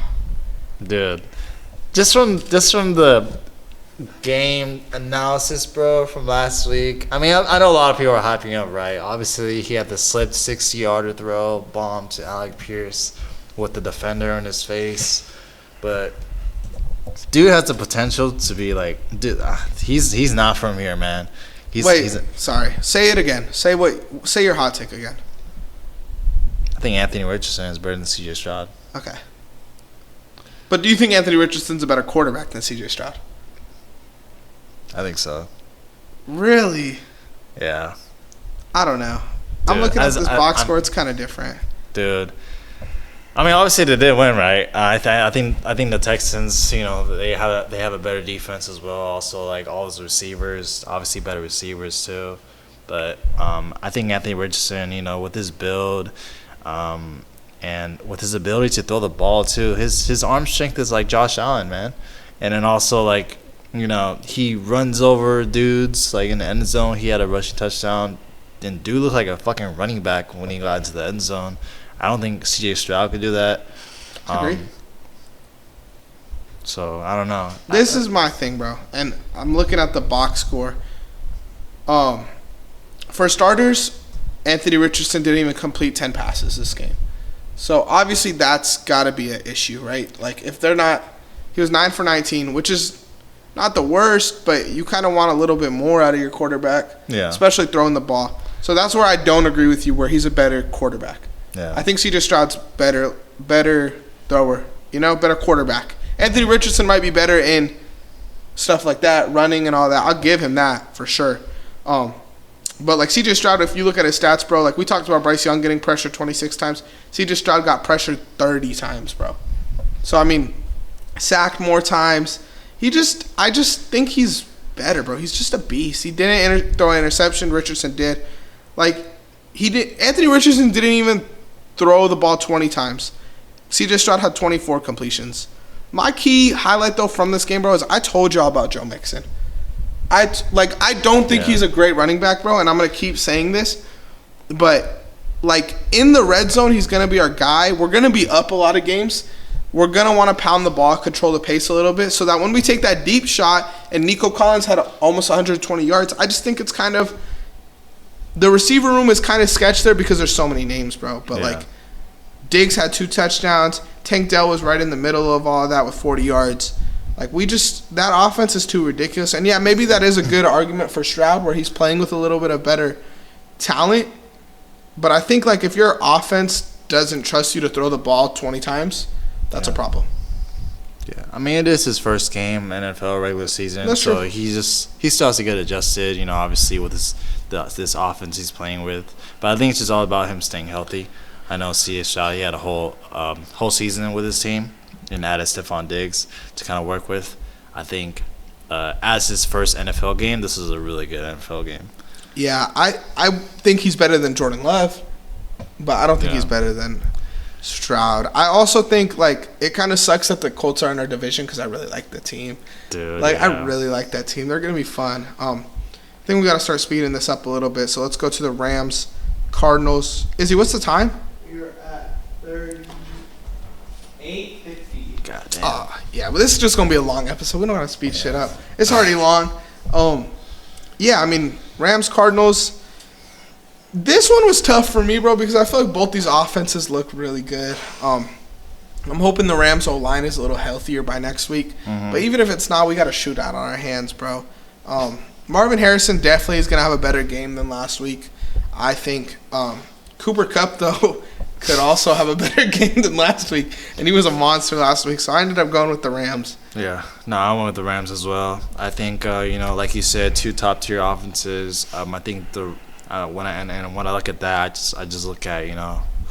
Dude. Just from the game analysis, bro, from last week. I mean, I know a lot of people are hyping up, right? Obviously, he had the slipped 60-yarder throw, bomb to Alec Pierce with the defender in his face. But dude has the potential to be like, dude, he's not from here, man. Sorry. Say it again. Say your hot take again. I think Anthony Richardson is better than C.J. Stroud. Okay. But do you think Anthony Richardson's a better quarterback than C.J. Stroud? I think so. Really? Yeah. I don't know. Dude, I'm looking at this box score. It's kind of different. Dude. I mean, obviously they did win, right? I think the Texans, you know, they have a better defense as well. Also, like all those receivers, obviously better receivers too. But I think Anthony Richardson, you know, with his build, and with his ability to throw the ball too, his arm strength is like Josh Allen, man. And then also like You know, he runs over dudes like in the end zone. He had a rushing touchdown. And dude looked like a fucking running back when he got into the end zone. I don't think C.J. Stroud could do that. Agree. So I don't know. This is my thing, bro, and I'm looking at the box score. For starters, Anthony Richardson didn't even complete 10 passes this game. So obviously that's got to be an issue, right? Like if they're not, he was 9 for 19, which is not the worst, but you kind of want a little bit more out of your quarterback, especially throwing the ball. So that's where I don't agree with you, where he's a better quarterback. Yeah. I think C.J. Stroud's better thrower, better quarterback. Anthony Richardson might be better in stuff like that, running and all that. I'll give him that for sure. But like C.J. Stroud, if you look at his stats, bro, like we talked about Bryce Young getting pressured 26 times. C.J. Stroud got pressured 30 times, bro. So, I mean, sacked more times. I just think he's better, bro. He's just a beast. He didn't throw an interception. Richardson did. Like, Anthony Richardson didn't even throw the ball 20 times. C.J. Stroud had 24 completions. My key highlight, though, from this game, bro, is I told y'all about Joe Mixon. I don't think he's a great running back, bro, and I'm going to keep saying this. But, like, in the red zone, he's going to be our guy. We're going to be up a lot of games. We're going to want to pound the ball, control the pace a little bit, so that when we take that deep shot, and Nico Collins had almost 120 yards, I just think it's kind of – the receiver room is kind of sketched there because there's so many names, bro. But, like, Diggs had 2 touchdowns. Tank Dell was right in the middle of all of that with 40 yards. Like, that offense is too ridiculous. And, yeah, maybe that is a good argument for Stroud where he's playing with a little bit of better talent. But I think, like, if your offense doesn't trust you to throw the ball 20 times, that's a problem. Yeah, I mean, it is his first game NFL regular season. That's so true. he still has to get adjusted, obviously with this offense he's playing with. But I think it's just all about him staying healthy. I know C.J. Stroud, he had a whole season with his team and added Stephon Diggs to kind of work with. I think as his first NFL game, this is a really good NFL game. Yeah, I think he's better than Jordan Love, but I don't think he's better than Stroud. I also think, like, it kind of sucks that the Colts are in our division because I really like the team. Dude, I really like that team. They're going to be fun. I think we got to start speeding this up a little bit, so let's go to the Rams, Cardinals. Izzy, what's the time? You're at 38:50. God damn. Yeah, but this is just going to be a long episode. We don't want to speed shit up. It's already long. Yeah, I mean, Rams, Cardinals. This one was tough for me, bro, because I feel like both these offenses look really good. I'm hoping the Rams O-line is a little healthier by next week. Mm-hmm. But even if it's not, we got a shootout on our hands, bro. Marvin Harrison definitely is going to have a better game than last week. I think Cooper Kupp, though, could also have a better game than last week. And he was a monster last week, so I ended up going with the Rams. Yeah, no, I went with the Rams as well. I think, like you said, 2 top-tier offenses. I think when I look at that, I just look at,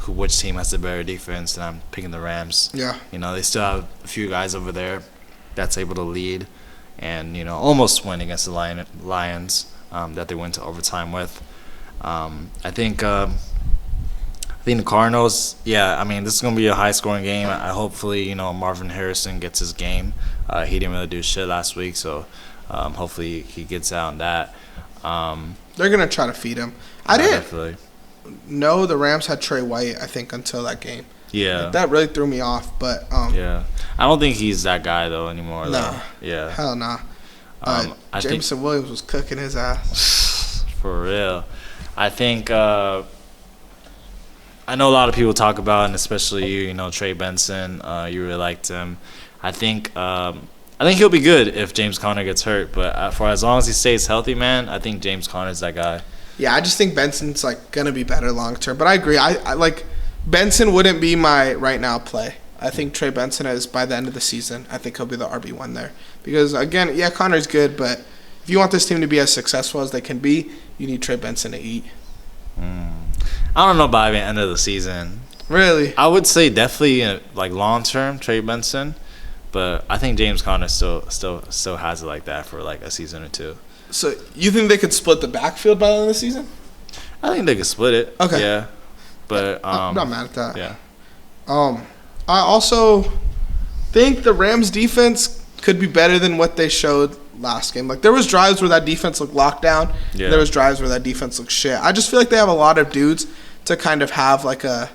which team has the better defense, and I'm picking the Rams. Yeah. They still have a few guys over there that's able to lead and, almost win against the Lions that they went to overtime with. I think the Cardinals, this is going to be a high-scoring game. Hopefully, Marvin Harrison gets his game. He didn't really do shit last week, so hopefully he gets out on that. They're going to try to feed him. I didn't definitely know the Rams had Trey White, I think, until that game. Yeah. That really threw me off, but yeah. I don't think he's that guy, though, anymore. Nah. Yeah. Hell nah. Jameson Williams was cooking his ass. For real. I think I know a lot of people talk about, and especially you, Trey Benson. You really liked him. I think he'll be good if James Conner gets hurt. But for as long as he stays healthy, man, I think James Conner's that guy. Yeah, I just think Benson's gonna be better long term. But I agree. I like Benson wouldn't be my right now play. I think Trey Benson is by the end of the season. I think he'll be the RB1 there because again, yeah, Conner's good, but if you want this team to be as successful as they can be, you need Trey Benson to eat. I don't know by the end of the season. Really? I would say definitely long term Trey Benson, but I think James Conner still has it like that for a season or two. So you think they could split the backfield by the end of the season? I think they could split it. Okay. Yeah, but I'm not mad at that. Yeah. I also think the Rams defense could be better than what they showed last game. Like, there was drives where that defense looked locked down. Yeah. There was drives where that defense looked shit. I just feel like they have a lot of dudes to kind of have like a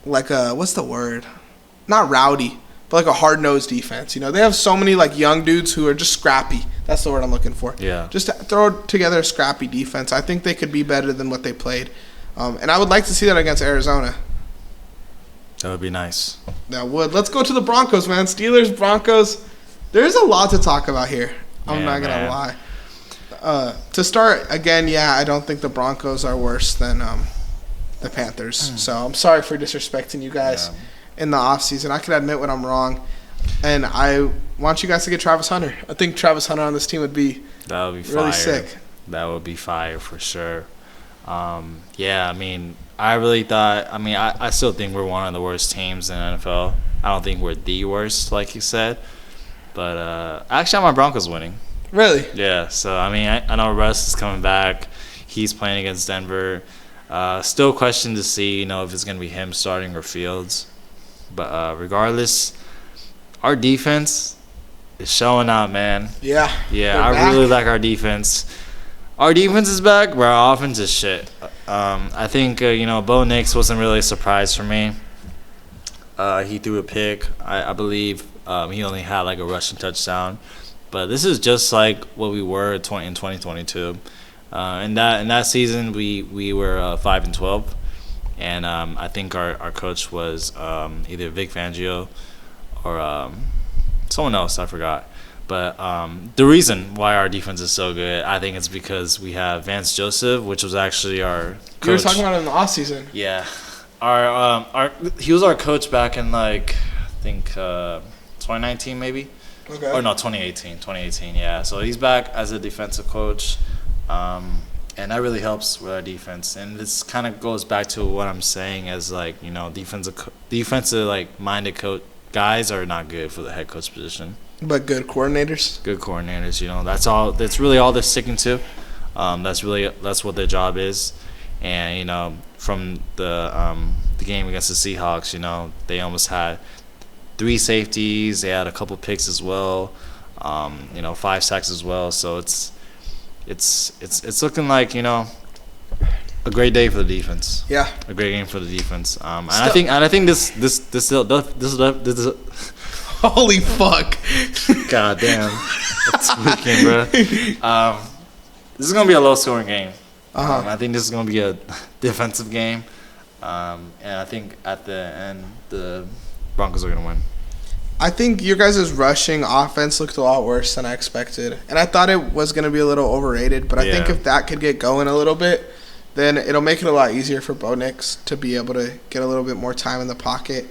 what's the word? Not rowdy, but like a hard-nosed defense. You know, they have so many like young dudes who are just scrappy. That's the word I'm looking for. Yeah. Just to throw together a scrappy defense. I think they could be better than what they played. And I would like to see that against Arizona. That would be nice. That would. Let's go to the Broncos, man. Steelers, Broncos. There's a lot to talk about here. I'm not going to lie. To start, again, yeah, I don't think the Broncos are worse than the Panthers. So I'm sorry for disrespecting you guys in the offseason. I can admit when I'm wrong. And I want you guys to get Travis Hunter. I think Travis Hunter on this team would be really fire. Sick. That would be fire for sure. Yeah, I mean, I really thought – I mean, I still think we're one of the worst teams in the NFL. I don't think we're the worst, like you said. But actually, I'm my Broncos winning. Really? Yeah, so, I mean, I know Russ is coming back. He's playing against Denver. Still a question to see, you know, if it's going to be him starting or Fields. But regardless, our defense is showing out, man. Yeah. Yeah, I really like our defense. Our defense is back, but our offense is shit. I think, you know, Bo Nix wasn't really a surprise for me. He threw a pick. I believe he only had like a rushing touchdown. But this is just like what we were in 2022. In that season, we were 5-12. And I think our coach was either Vic Fangio or someone else. I forgot. But the reason why our defense is so good, I think it's because we have Vance Joseph, which was actually our coach. You were talking about it in the offseason. Yeah. He was our coach back in, like, I think 2019 maybe? Okay. Or no, 2018, yeah. So he's back as a defensive coach, and that really helps with our defense. And this kind of goes back to what I'm saying as, like, you know, defensive like, minded coach guys are not good for the head coach position. But good coordinators. Good coordinators, you know. That's really all they're sticking to. That's what their job is. And, you know, from the game against the Seahawks, you know, they almost had 3 safeties. They had a couple picks as well. You know, 5 sacks as well. So it's looking like, you know, a great day for the defense. Yeah. A great game for the defense. And I think this Holy fuck. God damn. That's weekend, bro. This is going to be a low-scoring game. I think this is going to be a defensive game. And I think at the end, the Broncos are going to win. I think your guys' rushing offense looked a lot worse than I expected. And I thought it was going to be a little overrated. But I think if that could get going a little bit, then it'll make it a lot easier for Bo Nix to be able to get a little bit more time in the pocket.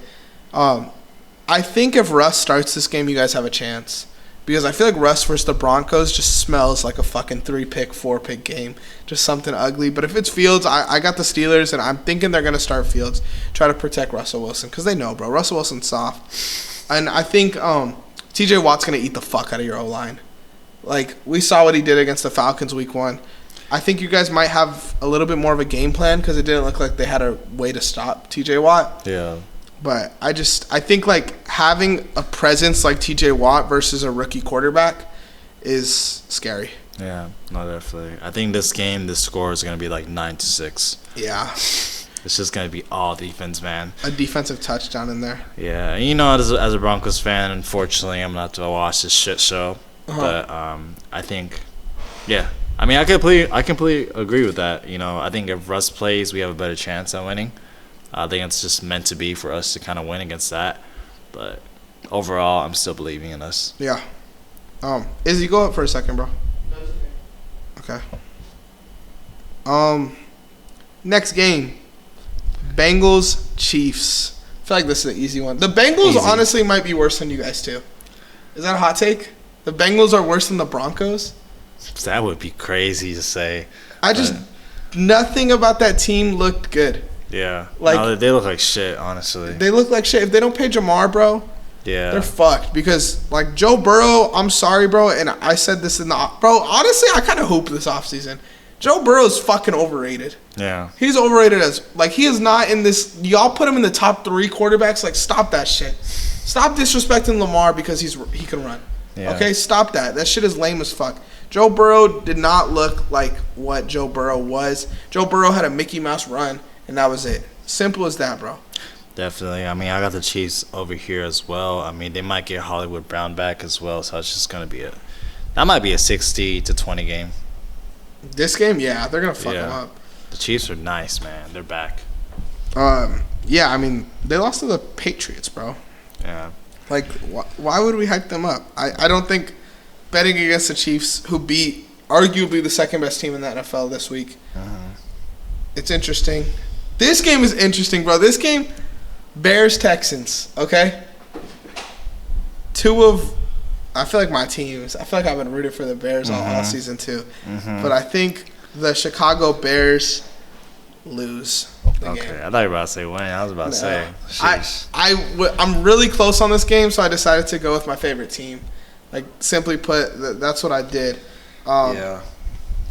I think if Russ starts this game, you guys have a chance. Because I feel like Russ versus the Broncos just smells like a fucking 3-pick, 4-pick game. Just something ugly. But if it's Fields, I got the Steelers, and I'm thinking they're going to start Fields. Try to protect Russell Wilson. Because they know, bro. Russell Wilson's soft. And I think T.J. Watt's going to eat the fuck out of your O-line. Like, we saw what he did against the Falcons week 1. I think you guys might have a little bit more of a game plan because it didn't look like they had a way to stop T.J. Watt. Yeah. But I think, like, having a presence like T.J. Watt versus a rookie quarterback is scary. Yeah, no, definitely. I think this game, the score is going to be like 9-6. Yeah. It's just going to be all defense, man. A defensive touchdown in there. Yeah, and you know, as a Broncos fan, unfortunately, I'm going to have to watch this shit show. But I think, yeah. I mean, I completely agree with that. You know, I think if Russ plays, we have a better chance at winning. I think it's just meant to be for us to kind of win against that. But overall, I'm still believing in us. Yeah. Izzy, go up for a second, bro. That's okay. Okay. Next game. Bengals, Chiefs. I feel like this is an easy one. The Bengals honestly might be worse than you guys, too. Is that a hot take? The Bengals are worse than the Broncos? That would be crazy to say. Nothing about that team looked good. Yeah. Like, no, they look like shit, honestly. They look like shit. If they don't pay Jamar, bro, they're fucked. Because, like, Joe Burrow, I'm sorry, bro, and I said this in the – bro, honestly, I kind of hope this offseason. Joe Burrow is fucking overrated. Yeah. He's overrated as – like, he is not in this – y'all put him in the top 3 quarterbacks. Like, stop that shit. Stop disrespecting Lamar because he can run. Yeah. Okay, stop that. That shit is lame as fuck. Joe Burrow did not look like what Joe Burrow was. Joe Burrow had a Mickey Mouse run, and that was it. Simple as that, bro. Definitely. I mean, I got the Chiefs over here as well. I mean, they might get Hollywood Brown back as well, so it's just gonna be that might be a 60-20 game. This game, yeah, they're gonna fuck them up. The Chiefs are nice, man. They're back. Yeah, I mean, they lost to the Patriots, bro. Yeah. Like, why would we hype them up? I don't think betting against the Chiefs, who beat arguably the second best team in the NFL this week, it's interesting. This game is interesting, bro. This game, Bears-Texans, okay? I feel like my teams, I feel like I've been rooting for the Bears all season too. But I think the Chicago Bears lose the game. I thought you were about to say win. I was about to say. I'm really close on this game, so I decided to go with my favorite team. Like, simply put, that's what I did.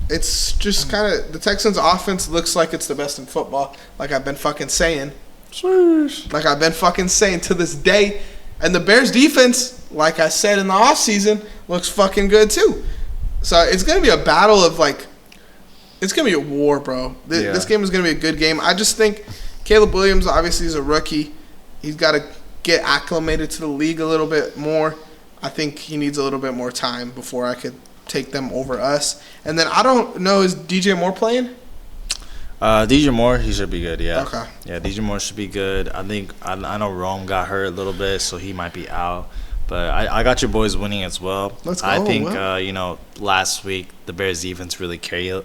It's just kind of, the Texans' offense looks like it's the best in football, like I've been fucking saying. Like I've been fucking saying to this day. And the Bears' defense, like I said in the offseason, looks fucking good too. So it's going to be a battle of, like, it's going to be a war, bro. This game is going to be a good game. I just think Caleb Williams obviously is a rookie. He's got to get acclimated to the league a little bit more. I think he needs a little bit more time before I could take them over us. And then I don't know, is DJ Moore playing? DJ Moore, he should be good, yeah. Okay. Yeah, DJ Moore should be good. I think I know Rome got hurt a little bit, so he might be out. But I got your boys winning as well. Let's go. I think last week the Bears defense really carried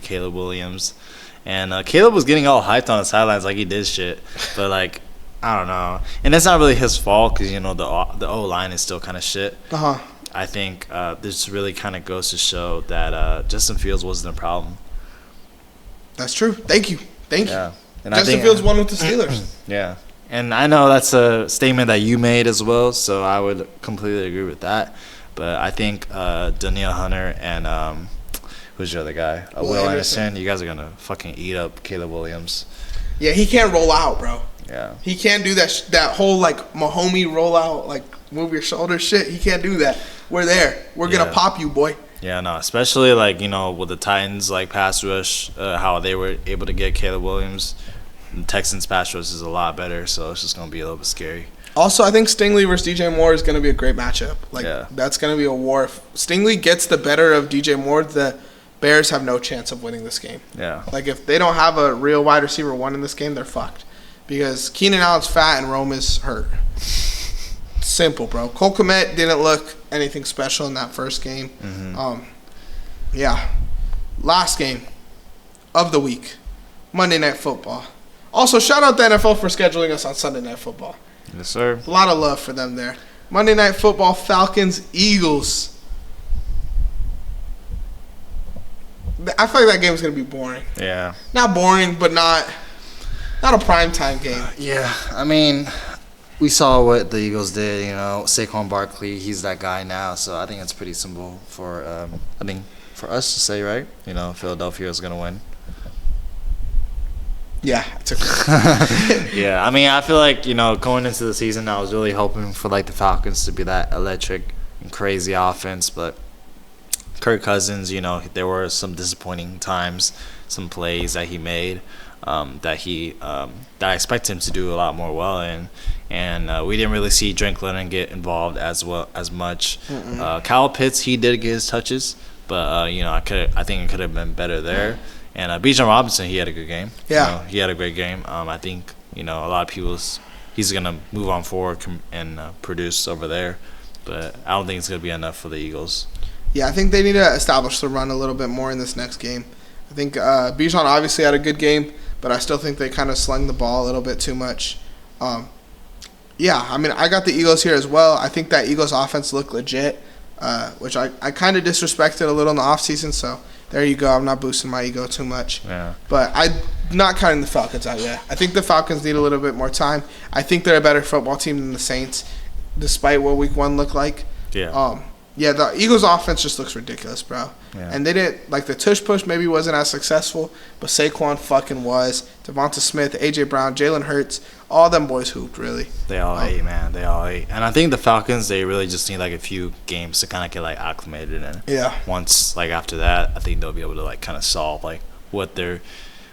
Caleb Williams, and Caleb was getting all hyped on the sidelines like he did shit. But like, I don't know, and that's not really his fault because the O line is still kind of shit. I think this really kind of goes to show that Justin Fields wasn't a problem. That's true. Thank you. Yeah. And Justin Fields won with the Steelers. Yeah. And I know that's a statement that you made as well, so I would completely agree with that. But I think Danielle Hunter and who's the other guy? Will Anderson. You guys are going to fucking eat up Caleb Williams. Yeah, he can't roll out, bro. Yeah. He can't do that whole, like, Mahomes rollout, like, move your shoulder shit. He can't do that. We're there. We're going to pop you, boy. Yeah, no, especially, like, with the Titans, like, pass rush, how they were able to get Caleb Williams. The Texans' pass rush is a lot better, so it's just going to be a little bit scary. Also, I think Stingley versus DJ Moore is going to be a great matchup. Like, that's going to be a war. If Stingley gets the better of DJ Moore, the Bears have no chance of winning this game. Yeah. Like, if they don't have a real wide receiver one in this game, they're fucked. Because Keenan Allen's fat and Rome is hurt. Simple, bro. Cole Kmet didn't look anything special in that first game. Last game of the week, Monday Night Football. Also, shout out the NFL for scheduling us on Sunday Night Football. Yes, sir. A lot of love for them there. Monday Night Football, Falcons, Eagles. I feel like that game is going to be boring. Yeah. Not boring, but not a primetime game. Yeah, I mean, we saw what the Eagles did. Saquon Barkley, he's that guy now. So I think it's pretty simple for us to say, right? Philadelphia is gonna win. Yeah, it's yeah, I mean, I feel like going into the season, I was really hoping for like the Falcons to be that electric and crazy offense, but Kirk Cousins, there were some disappointing times, some plays that he made. That I expect him to do a lot more well in, and we didn't really see Drake London get involved as much. Kyle Pitts, he did get his touches, but I think it could have been better there. And Bijan Robinson, he had a good game. Yeah, he had a great game. I think a lot of he's gonna move on forward and produce over there, but I don't think it's gonna be enough for the Eagles. Yeah, I think they need to establish the run a little bit more in this next game. I think Bijan obviously had a good game, but I still think they kind of slung the ball a little bit too much. I mean, I got the Eagles here as well. I think that Eagles offense looked legit, which I kind of disrespected a little in the offseason, so there you go. I'm not boosting my ego too much. Yeah. But I'm not counting the Falcons out yet. I think the Falcons need a little bit more time. I think they're a better football team than the Saints, despite what Week 1 looked like. Yeah. Yeah, the Eagles' offense just looks ridiculous, bro. Yeah. And they didn't, like, the tush push maybe wasn't as successful, but Saquon fucking was. Devonta Smith, A.J. Brown, Jalen Hurts, all them boys hooped, really. They all ate, man. They all ate. And I think the Falcons, they really just need, like, a few games to kind of get, like, acclimated. And Yeah. once, like, after that, I think they'll be able to, like, kind of solve, like, what their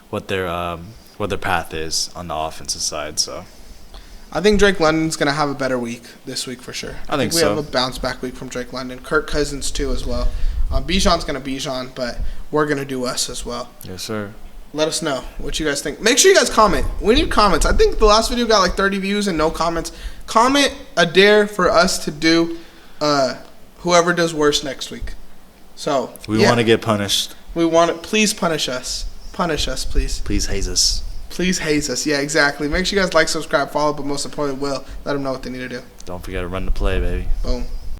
path is on the offensive side, so. I think Drake London's going to have a better week this week for sure. I think we so. have a bounce back week from Drake London. Kirk Cousins, too, as well. Bijan's going to Bijan, but we're going to do us as well. Yes, sir. Let us know what you guys think. Make sure you guys comment. We need comments. I think the last video got like 30 views and no comments. Comment a dare for us to do whoever does worse next week. So We want to get punished. We want it. Please punish us. Punish us, please. Please haze us. Please haze us. Yeah, exactly. Make sure you guys like, subscribe, follow, but most importantly, let them know what they need to do. Don't forget to run the play, baby. Boom.